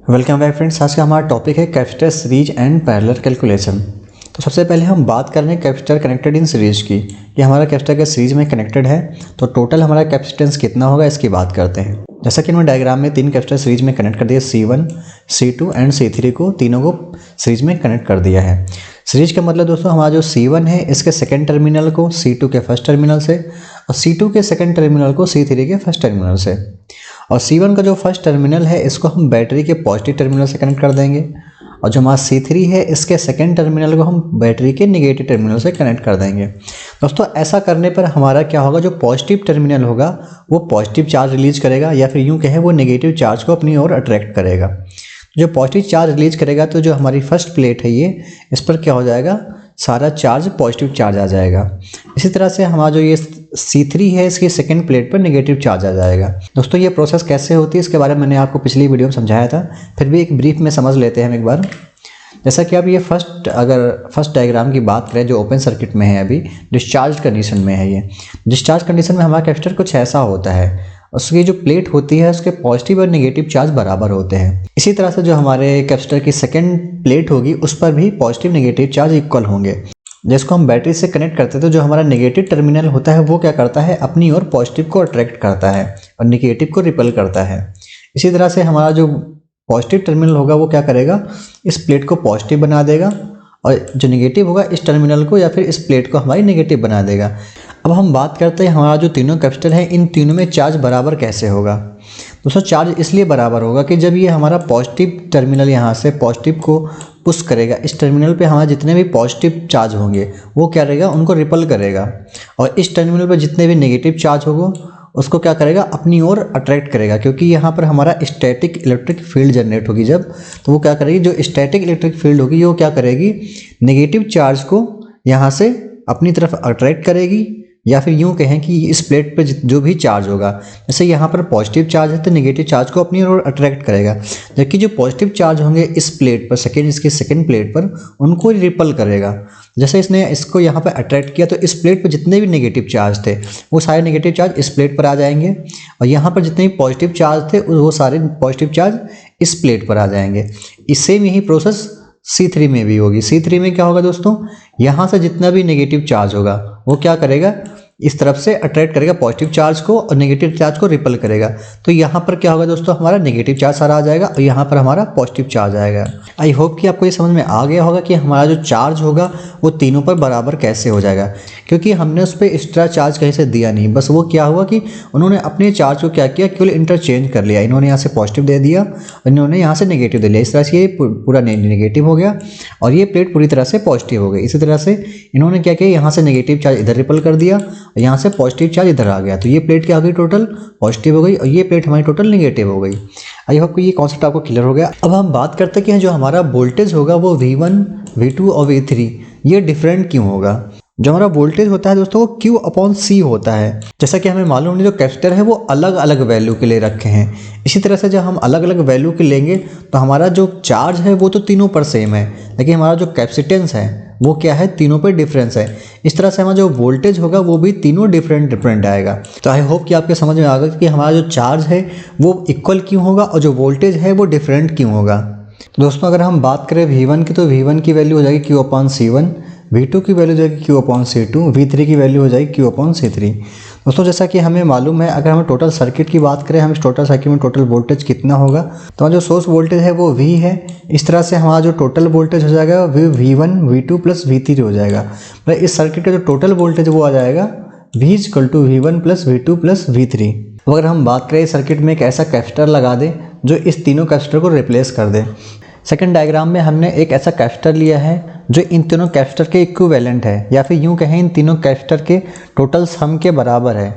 Welcome back friends. आज का हमारा टॉपिक है capacitor series and parallel calculation. तो सबसे पहले हम बात कर रहे हैं कैपेसिटर कनेक्टेड इन सीरीज की। ये हमारा कैपेसिटर का सीरीज में कनेक्टेड है तो टोटल हमारा कैपेसिटेंस कितना होगा इसकी बात करते हैं। जैसा कि हमने डायग्राम में 3 कैपेसिटर सीरीज में कनेक्ट कर दिया, C1, C2 एंड C3 को, तीनों को सीरीज में कनेक्ट कर दिया है। सीरीज का मतलब दोस्तों हमारा जो C1 है इसके सेकेंड टर्मिनल को C2 के फर्स्ट टर्मिनल से और C2 के सेकेंड टर्मिनल को C3 के फर्स्ट टर्मिनल से, और C1 का जो फर्स्ट टर्मिनल है इसको हम बैटरी के पॉजिटिव टर्मिनल से कनेक्ट कर देंगे और जो हमारा C3 है इसके सेकेंड टर्मिनल को हम बैटरी के नेगेटिव टर्मिनल से कनेक्ट कर देंगे। दोस्तों ऐसा करने पर हमारा क्या होगा, जो पॉजिटिव टर्मिनल होगा वो पॉजिटिव चार्ज रिलीज करेगा या फिर यूँ कहें वो नेगेटिव चार्ज को अपनी ओर अट्रैक्ट करेगा। जो पॉजिटिव चार्ज रिलीज करेगा तो जो हमारी फर्स्ट प्लेट है ये, इस पर क्या हो जाएगा, सारा चार्ज पॉजिटिव चार्ज आ जाएगा। इसी तरह से हमारा जो ये C3 है इसकी सेकंड प्लेट पर नेगेटिव चार्ज आ जाएगा। दोस्तों ये प्रोसेस कैसे होती है इसके बारे में मैंने आपको पिछली वीडियो में समझाया था, फिर भी एक ब्रीफ में समझ लेते हैं हम एक बार। जैसा कि अब ये फर्स्ट डायग्राम की बात करें जो ओपन सर्किट में है, अभी डिस्चार्ज कंडीशन में है। ये डिस्चार्ज कंडीशन में हमारा कैपेसिटर कुछ ऐसा होता है, उसकी जो प्लेट होती है उसके पॉजिटिव और नेगेटिव चार्ज बराबर होते हैं। इसी तरह से जो हमारे कैपेसिटर की सेकंड प्लेट होगी उस पर भी पॉजिटिव नेगेटिव चार्ज इक्वल होंगे। जिसको हम बैटरी से कनेक्ट करते हैं तो जो हमारा नेगेटिव टर्मिनल होता है वो क्या करता है, अपनी ओर पॉजिटिव को अट्रैक्ट करता है और नेगेटिव को रिपल करता है। इसी तरह से हमारा जो पॉजिटिव टर्मिनल होगा वो क्या करेगा, इस प्लेट को पॉजिटिव बना देगा और जो नेगेटिव होगा इस टर्मिनल को या फिर इस प्लेट को हमारी नेगेटिव बना देगा। अब हम बात करते हैं हमारा जो तीनों कैपेसिटर है इन तीनों में चार्ज बराबर कैसे होगा। दोस्तों चार्ज इसलिए बराबर होगा कि जब ये हमारा पॉजिटिव टर्मिनल यहाँ से पॉजिटिव को पुश करेगा, इस टर्मिनल पे हमारे जितने भी पॉजिटिव चार्ज होंगे वो क्या करेगा, उनको रिपल करेगा, और इस टर्मिनल पर जितने भी नेगेटिव चार्ज होगा उसको क्या करेगा, अपनी ओर अट्रैक्ट करेगा। क्योंकि यहाँ पर हमारा स्टैटिक इलेक्ट्रिक फील्ड जनरेट होगी जब, तो वो क्या करेगी, जो स्टैटिक इलेक्ट्रिक फील्ड होगी वो क्या करेगी, नेगेटिव चार्ज को यहाँ से अपनी तरफ अट्रैक्ट करेगी, या फिर यूँ कहें कि इस प्लेट पे जो भी चार्ज होगा, जैसे यहाँ पर पॉजिटिव चार्ज है तो नेगेटिव चार्ज को अपनी ओर अट्रैक्ट करेगा, जबकि जो पॉजिटिव चार्ज होंगे इस प्लेट पर इसकी सेकेंड प्लेट पर उनको रिपल करेगा। जैसे इसने इसको यहाँ पर अट्रैक्ट किया तो इस प्लेट पर जितने भी नेगेटिव चार्ज थे वो सारे नेगेटिव चार्ज इस प्लेट पर आ जाएंगे, और यहाँ पर जितने भी पॉजिटिव चार्ज थे वो सारे पॉजिटिव चार्ज इस प्लेट पर आ जाएंगे। इससे यही प्रोसेस C3 में भी होगी। C3 में क्या होगा दोस्तों, यहाँ से जितना भी नेगेटिव चार्ज होगा वो क्या करेगा, इस तरफ से अट्रैक्ट करेगा पॉजिटिव चार्ज को और नेगेटिव चार्ज को रिपल करेगा। तो यहाँ पर क्या होगा दोस्तों, हमारा नेगेटिव चार्ज सारा आ जाएगा और यहाँ पर हमारा पॉजिटिव चार्ज आएगा। आई होप कि आपको ये समझ में आ गया होगा कि हमारा जो चार्ज होगा वो तीनों पर बराबर कैसे हो जाएगा, क्योंकि हमने उस पर एक्स्ट्रा चार्ज कहीं से दिया नहीं। बस वो क्या हुआ कि उन्होंने अपने चार्ज को क्या किया, केवल इंटरचेंज कर लिया। इन्होंने यहाँ से पॉजिटिव दे दिया और इन्होंने यहाँ से नेगेटिव दे लिया। इस तरह से ये पूरा नेगेटिव हो गया और ये प्लेट पूरी तरह से पॉजिटिव हो गई। इसी तरह से इन्होंने क्या किया, यहाँ से नेगेटिव चार्ज इधर रिपल कर दिया और यहाँ से पॉजिटिव चार्ज इधर आ गया, तो ये प्लेट क्या हो गई, टोटल पॉजिटिव हो गई, और ये प्लेट हमारी टोटल नेगेटिव हो गई। आई होप कि ये कॉन्सेप्ट आपको क्लियर हो गया। अब हम बात करते हैं कि जो हमारा वोल्टेज होगा वो V1, V2 और V3 ये डिफरेंट क्यों होगा। जो हमारा वोल्टेज होता है दोस्तों वो Q/C होता है। जैसा कि हमें मालूम है जो कैपेसिटर है वो अलग अलग वैल्यू के ले रखे हैं। इसी तरह से जब हम अलग अलग वैल्यू के लेंगे तो हमारा जो चार्ज है वो तो तीनों पर सेम है, लेकिन हमारा जो कैपेसिटेंस है वो क्या है, तीनों पे डिफरेंस है। इस तरह से हमारा जो वोल्टेज होगा वो भी तीनों डिफरेंट आएगा। तो आई होप कि आपके समझ में आ गया कि हमारा जो चार्ज है वो इक्वल क्यों होगा और जो वोल्टेज है वो डिफरेंट क्यों होगा। तो दोस्तों अगर हम बात करें V1 की तो V1 की वैल्यू हो जाएगी Q/C1, V2 की वैल्यू हो जाएगी Q/C2, V3 की वैल्यू हो जाएगी Q/C3। दोस्तों जैसा कि हमें मालूम है, अगर हम टोटल सर्किट की बात करें, हम इस टोटल सर्किट में टोटल वोल्टेज कितना होगा, तो जो सोर्स वोल्टेज है वो V है। इस तरह से हमारा जो टोटल वोल्टेज हो जाएगा वो V1, V2 प्लस V3 हो जाएगा। मतलब इस सर्किट का जो टोटल वोल्टेज वो आ जाएगा V = V1 plus V2 plus V3। अगर हम बात करें सर्किट में एक ऐसा कैपेसिटर लगा दें जो इस तीनों कैपेसिटर को रिप्लेस कर दे। सेकंड डायग्राम में हमने एक ऐसा कैपेसिटर लिया है जो इन तीनों कैपेसिटर के इक्विवेलेंट है, या फिर यूं कहें इन तीनों कैपेसिटर के टोटल सम के बराबर है।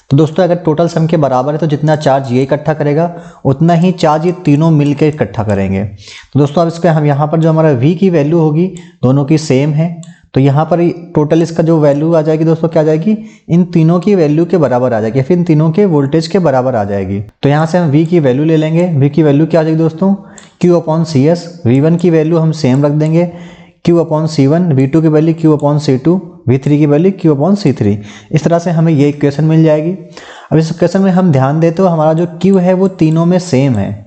तो दोस्तों अगर टोटल सम के बराबर है तो जितना चार्ज ये इकट्ठा करेगा उतना ही चार्ज ये तीनों मिलकर इकट्ठा करेंगे। तो दोस्तों अब इसका हम यहाँ पर जो हमारा V की वैल्यू होगी दोनों की सेम है, तो यहाँ पर टोटल इसका जो वैल्यू आ जाएगी दोस्तों क्या आ जाएगी, इन तीनों की वैल्यू के बराबर आ जाएगी, फिर इन तीनों के वोल्टेज के बराबर आ जाएगी। तो यहाँ से हम V की वैल्यू ले लेंगे। V की वैल्यू क्या आ जाएगी दोस्तों, Q/CS। V1 की वैल्यू हम सेम रख देंगे Q/C1, V2 की वैल्यू Q/C2, V3 की वैल्यू Q/C3। इस तरह से हमें ये इक्वेशन मिल जाएगी। अब इस इक्वेशन में हम ध्यान दें तो हमारा जो Q है वो तीनों में सेम है,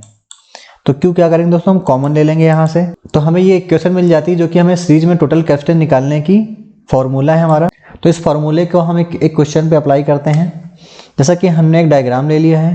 तो क्यू क्या करेंगे दोस्तों, हम कॉमन ले लेंगे यहाँ से, तो हमें ये इक्वेशन मिल जाती है जो कि हमें सीरीज में टोटल कैपेसिटेंस निकालने की फॉर्मूला है हमारा। तो इस फॉर्मूले को हम एक क्वेश्चन पे अप्लाई करते हैं। जैसा कि हमने एक डायग्राम ले लिया है,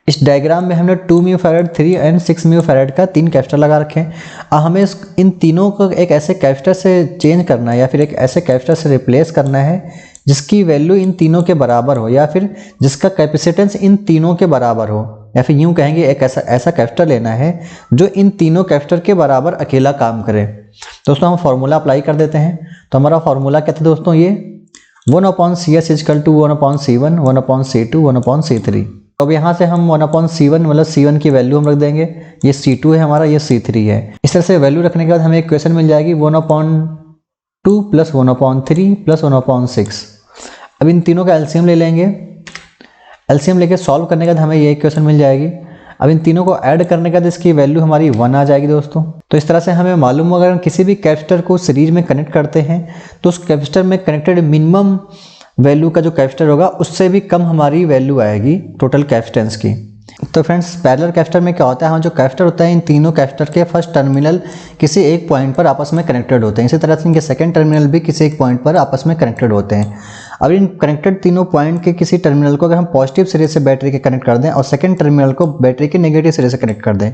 इस डायग्राम में हमने 2 mu farad 3 and 6 mu farad का 3 कैपेसिटर लगा रखे हैं। अब हमें इन तीनों को एक ऐसे कैपेसिटर से चेंज करना है या फिर एक ऐसे कैपेसिटर से रिप्लेस करना है जिसकी वैल्यू इन तीनों के बराबर हो, या फिर जिसका कैपेसिटेंस इन तीनों के बराबर हो, या फिर यूँ कहेंगे एक ऐसा कैपेसिटर लेना है जो इन तीनों कैपेसिटर के बराबर अकेला काम करे। दोस्तों हम फॉर्मूला अप्लाई कर देते हैं। तो हमारा फॉर्मूला क्या था दोस्तों, ये 1/CS equal to 1/C1 1/C2 1/C3। अब यहाँ से हम 1/C1 मतलब C1 की वैल्यू हम रख देंगे, ये C2 है हमारा, ये C3 है। इस तरह से वैल्यू रखने के बाद हमें इक्वेशन मिल जाएगी 1/2 प्लस 1/3 प्लस 1/6। अब इन तीनों का एलसीएम ले लेंगे, एलसीएम लेके सॉल्व करने के बाद हमें ये इक्वेशन मिल जाएगी। अब इन तीनों को ऐड करने के बाद इसकी वैल्यू हमारी 1 आ जाएगी दोस्तों। तो इस तरह से हमें मालूम अगर हम किसी भी कैपेसिटर को सीरीज में कनेक्ट करते हैं तो उस कैपेसिटर में कनेक्टेड मिनिमम वैल्यू का जो कैपेसिटर होगा उससे भी कम हमारी वैल्यू आएगी टोटल कैपेसिटेंस की। तो फ्रेंड्स पैरेलल कैपेसिटर में क्या होता है, हम जो कैपेसिटर होता है इन तीनों कैपेसिटर के फर्स्ट टर्मिनल किसी एक पॉइंट पर आपस में कनेक्टेड होते हैं, इसी तरह से इनके सेकंड टर्मिनल भी किसी एक पॉइंट पर आपस में कनेक्टेड होते हैं। अब इन कनेक्टेड तीनों पॉइंट के किसी टर्मिनल को अगर हम पॉजिटिव सिरे से बैटरी के कनेक्ट कर दें और सेकंड टर्मिनल को बैटरी के नेगेटिव सिरे से कनेक्ट कर दें,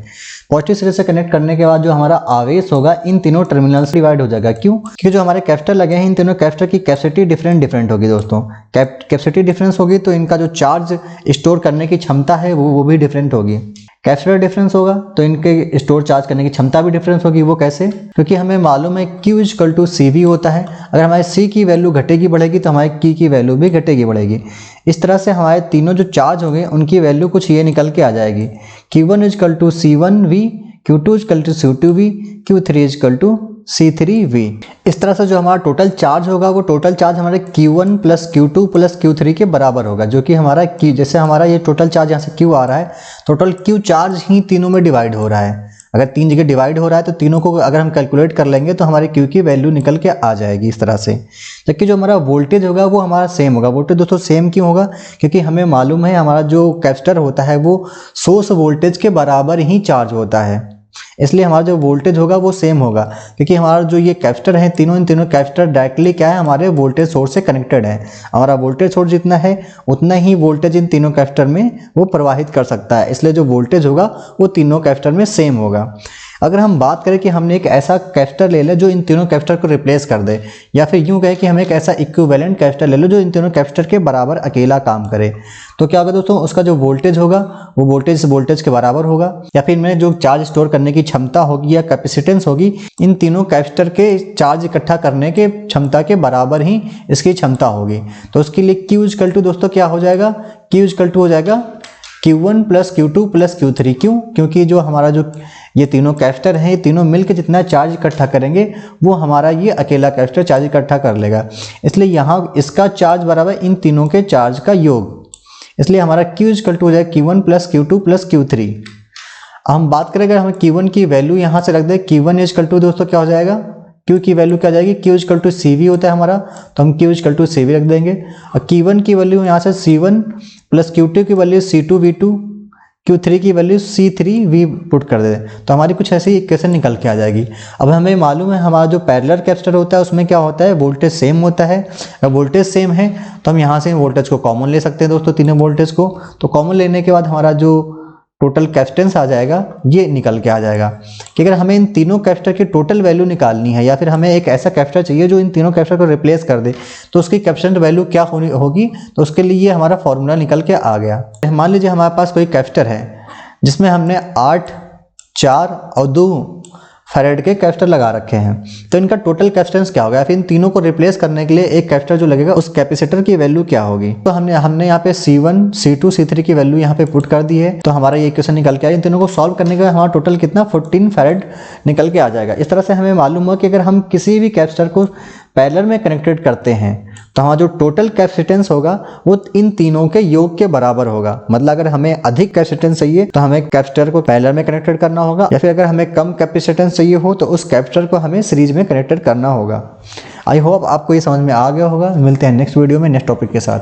पॉजिटिव सिरे से कनेक्ट करने के बाद जो हमारा आवेश होगा इन तीनों टर्मिनल से डिवाइड हो जाएगा। क्यों? क्योंकि जो हमारे कैपेसिटर लगे हैं इन तीनों कैपेसिटर की कैपेसिटी डिफरेंट होगी दोस्तों। कैपेसिटी डिफरेंस होगी तो इनका जो चार्ज स्टोर करने की क्षमता है वो भी डिफरेंट होगी। कैपेसिटर डिफरेंस होगा तो इनके स्टोर चार्ज करने की क्षमता भी डिफरेंस होगी। वो कैसे? क्योंकि हमें मालूम है Q इक्वल टू CV होता है, अगर हमारे C की वैल्यू घटेगी बढ़ेगी तो हमारे Q की वैल्यू भी घटेगी बढ़ेगी। इस तरह से हमारे तीनों जो चार्ज होंगे उनकी वैल्यू कुछ ये निकल के आ जाएगी, Q1 equal to C1V, Q2 equal to C2V, Q3 equal to C3V। इस तरह से जो हमारा टोटल चार्ज होगा वो टोटल चार्ज हमारे Q1 plus Q2 plus Q3 के बराबर होगा, जो कि हमारा जैसे हमारा ये टोटल चार्ज यहाँ से Q आ रहा है, टोटल Q चार्ज ही तीनों में डिवाइड हो रहा है। अगर 3 जगह डिवाइड हो रहा है तो तीनों को अगर हम कैलकुलेट कर लेंगे तो हमारे Q की वैल्यू निकल के आ जाएगी इस तरह से। जबकि जो हमारा वोल्टेज होगा वो हमारा सेम होगा। वोल्टेज दोस्तों सेम क्यों होगा? क्योंकि हमें मालूम है हमारा जो कैपेसिटर होता है वो सोर्स वोल्टेज के बराबर ही चार्ज होता है, इसलिए हमारा जो वोल्टेज होगा वो सेम होगा। क्योंकि हमारा जो ये कैपेसिटर है इन तीनों कैपेसिटर डायरेक्टली क्या है, हमारे वोल्टेज सोर्स से कनेक्टेड है। हमारा वोल्टेज सोर्स जितना है उतना ही वोल्टेज इन तीनों कैपेसिटर में वो प्रवाहित कर सकता है, इसलिए जो वोल्टेज होगा वो तीनों कैपेसिटर में सेम होगा। अगर हम बात करें कि हमने एक ऐसा कैपेसिटर ले लें जो इन तीनों कैपेसिटर को रिप्लेस कर दे, या फिर यूँ कहें कि हम एक ऐसा इक्विवेलेंट कैपेसिटर ले लो जो इन तीनों कैपेसिटर के बराबर अकेला काम करे, तो क्या होगा दोस्तों, उसका जो वोल्टेज होगा वो वोल्टेज के बराबर होगा, या फिर में जो चार्ज स्टोर करने की क्षमता होगी या कैपेसिटेंस होगी इन तीनों कैपेसिटर के चार्ज इकट्ठा करने के क्षमता के बराबर ही इसकी क्षमता होगी। तो उसके लिए Q इक्वल टू दोस्तों क्या हो जाएगा, Q इक्वल टू हो जाएगा Q1 plus Q2 plus Q3। क्यों? क्योंकि जो हमारा जो ये तीनों कैपेसिटर हैं ये तीनों मिलकर जितना चार्ज इकट्ठा करेंगे वो हमारा ये अकेला कैपेसिटर चार्ज इकट्ठा कर लेगा, इसलिए यहाँ इसका चार्ज बराबर इन तीनों के चार्ज का योग, इसलिए हमारा Q इक्वल टू हो जाएगा Q1 plus Q2 plus Q3। हम बात करेंगे हमें Q1 की वैल्यू यहाँ से रख दे, Q1 इक्वल टू दोस्तों क्या हो जाएगा, Q की वैल्यू क्या हो जाएगी, Q इक्वल टू CV होता है हमारा, तो हम Q इक्वल टू CV रख देंगे। और Q1 की वैल्यू यहाँ से C1 प्लस Q2 की वैल्यू C2V2, Q3 की वैल्यू C3V पुट कर दे, तो हमारी कुछ ऐसी इक्वेशन निकल के आ जाएगी। अब हमें मालूम है हमारा जो पैरेलल कैपेसिटर होता है उसमें क्या होता है, वोल्टेज सेम होता है। अगर वोल्टेज सेम है तो हम यहाँ से वोल्टेज को कॉमन ले सकते हैं दोस्तों, तीनों वोल्टेज को। तो कॉमन लेने के बाद हमारा जो टोटल कैपेसिटेंस आ जाएगा ये निकल के आ जाएगा कि अगर हमें इन तीनों कैपेसिटर की टोटल वैल्यू निकालनी है या फिर हमें एक ऐसा कैपेसिटर चाहिए जो इन तीनों कैपेसिटर को रिप्लेस कर दे, तो उसकी कैपेसिटेंस वैल्यू क्या होगी, तो उसके लिए हमारा फॉर्मूला निकल के आ गया। मान लीजिए हमारे पास कोई कैपेसिटर है जिसमें हमने 8, 4 और 2 फैरेड के कैपेसिटर लगा रखे हैं, तो इनका टोटल कैपेसिटेंस क्या होगा, फिर इन तीनों को रिप्लेस करने के लिए एक कैपेसिटर जो लगेगा उस कैपेसिटर की वैल्यू क्या होगी। तो हमने यहाँ पे C1, C2, C3 की वैल्यू यहाँ पे पुट कर दी है, तो हमारा ये इक्वेशन निकल के आया। इन तीनों को सॉल्व करने के बाद हमारा टोटल कितना 14 फैरेड निकल के आ जाएगा। इस तरह से हमें मालूम हुआ कि अगर हम किसी भी कैपेसिटर को पैरेलल में कनेक्टेड करते हैं तो हमारा जो टोटल कैपेसिटेंस होगा वो इन तीनों के योग के बराबर होगा। मतलब अगर हमें अधिक कैपेसिटेंस चाहिए तो हमें कैपेसिटर को पैरेलल में कनेक्टेड करना होगा, या फिर अगर हमें कम कैपेसिटेंस चाहिए हो तो उस कैपेसिटर को हमें सीरीज में कनेक्टेड करना होगा। आई होप आपको ये समझ में आ गया होगा। मिलते हैं नेक्स्ट वीडियो में नेक्स्ट टॉपिक के साथ।